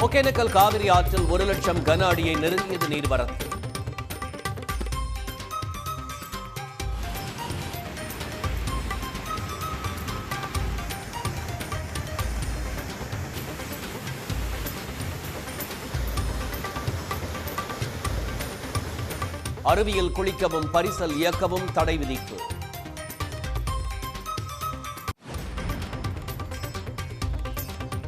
ஒகேனக்கல் காவிரி ஆற்றில் 1 லட்சம் கன அடியை நெருங்கியது நீர்வரத்து. அருவியில் குளிக்கவும் பரிசல் இயக்கவும் தடை விதிப்பு.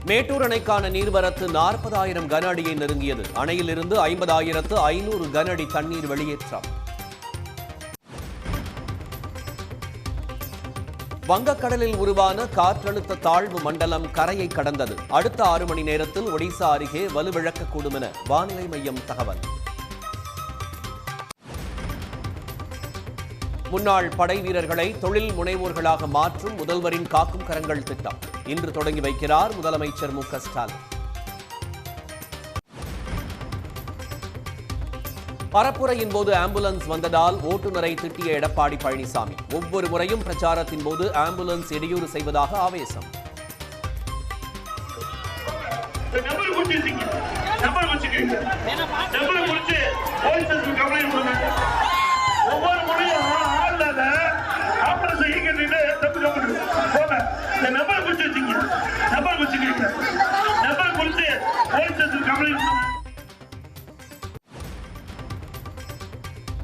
மேட்டூர் அணைக்கான நீர்வரத்து 40,000 கன அடியை நெருங்கியது. அணையிலிருந்து 50,500 கன அடி தண்ணீர் வெளியேற்றம். வங்கக்கடலில் உருவான காற்றழுத்த தாழ்வு மண்டலம் கரையை கடந்தது. அடுத்த 6 மணி நேரத்தில் ஒடிசா அருகே வலுவிழக்கக்கூடும் என வானிலை மையம் தகவல். முன்னாள் படை வீரர்களை தொழில் முனைவோர்களாக மாற்றும் முதல்வரின் காக்கும் கரங்கள் திட்டம் இன்று தொடங்கி வைக்கிறார் முதலமைச்சர் மு க ஸ்டாலின். பரப்புரையின் போது ஆம்புலன்ஸ் வந்ததால் ஓட்டுநரை திட்டிய எடப்பாடி பழனிசாமி. ஒவ்வொரு முறையும் பிரச்சாரத்தின் போது ஆம்புலன்ஸ் இடையூறு செய்வதாக ஆவேசம்.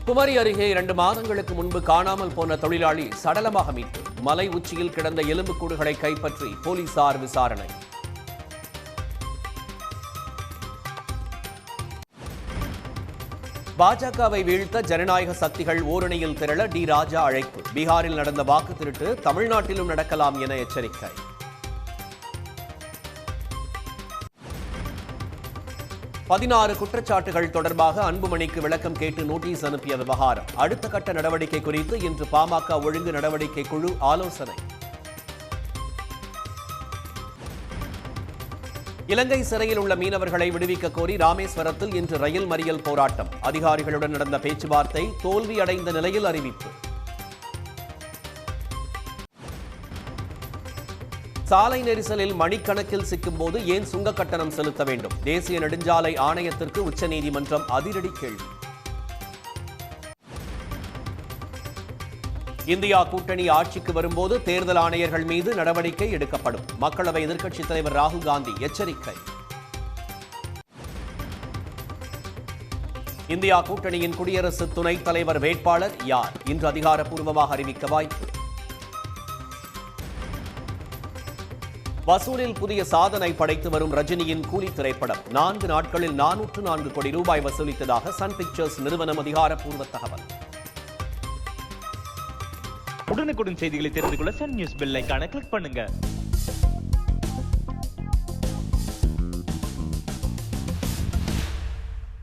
குமரி அருகே 2 மாதங்களுக்கு முன்பு காணாமல் போன தொழிலாளி சடலமாக மீட்பு. மலை உச்சியில் கிடந்த எலும்புக்கூடுகளை கைப்பற்றி போலீசார் விசாரணை. பாஜகவை வீழ்த்த ஜனநாயக சக்திகள் ஓரணியில் திரள டி ராஜா அழைப்பு. பீகாரில் நடந்த வாக்கு திருட்டு தமிழ்நாட்டிலும் நடக்கலாம் என எச்சரிக்கை. பதினாறு குற்றச்சாட்டுகள் தொடர்பாக அன்புமணிக்கு விளக்கம் கேட்டு நோட்டீஸ் அனுப்பிய விவகாரம். அடுத்த கட்ட நடவடிக்கை குறித்து இன்று பாமக ஒழுங்கு நடவடிக்கை குழு ஆலோசனை. இலங்கை சிறையில் உள்ள மீனவர்களை விடுவிக்க கோரி ராமேஸ்வரத்தில் இன்று ரயில் மறியல் போராட்டம். அதிகாரிகளுடன் நடந்த பேச்சுவார்த்தை தோல்வியடைந்த நிலையில் அறிவிப்பு. சாலை நெரிசலில் மணிக்கணக்கில் சிக்கும் போது ஏன் சுங்க கட்டணம் செலுத்த வேண்டும்? தேசிய நெடுஞ்சாலை ஆணையத்திற்கு உச்சநீதிமன்றம் அதிரடி கேள்வி. இந்தியா கூட்டணி ஆட்சிக்கு வரும்போது தேர்தல் ஆணையர்கள் மீது நடவடிக்கை எடுக்கப்படும். மக்களவை எதிர்க்கட்சித் தலைவர் ராகுல் காந்தி எச்சரிக்கை. இந்தியா கூட்டணியின் குடியரசு துணைத் தலைவர் வேட்பாளர் யார்? இன்று அதிகாரப்பூர்வமாக அறிவிக்க வாய்ப்பு. வசூலில் புதிய சாதனை படைத்து வரும் ரஜினியின் கூலி திரைப்படம் 4 நாட்களில் 404 கோடி ரூபாய் வசூலித்ததாக சன் பிக்சர்ஸ் நிறுவனம் அதிகாரப்பூர்வ தகவல். உடனுக்குடன் செய்திகளை தெரிந்து கொள்ள சன் நியூஸ் பெல் ஐகானை கிளிக் பண்ணுங்க.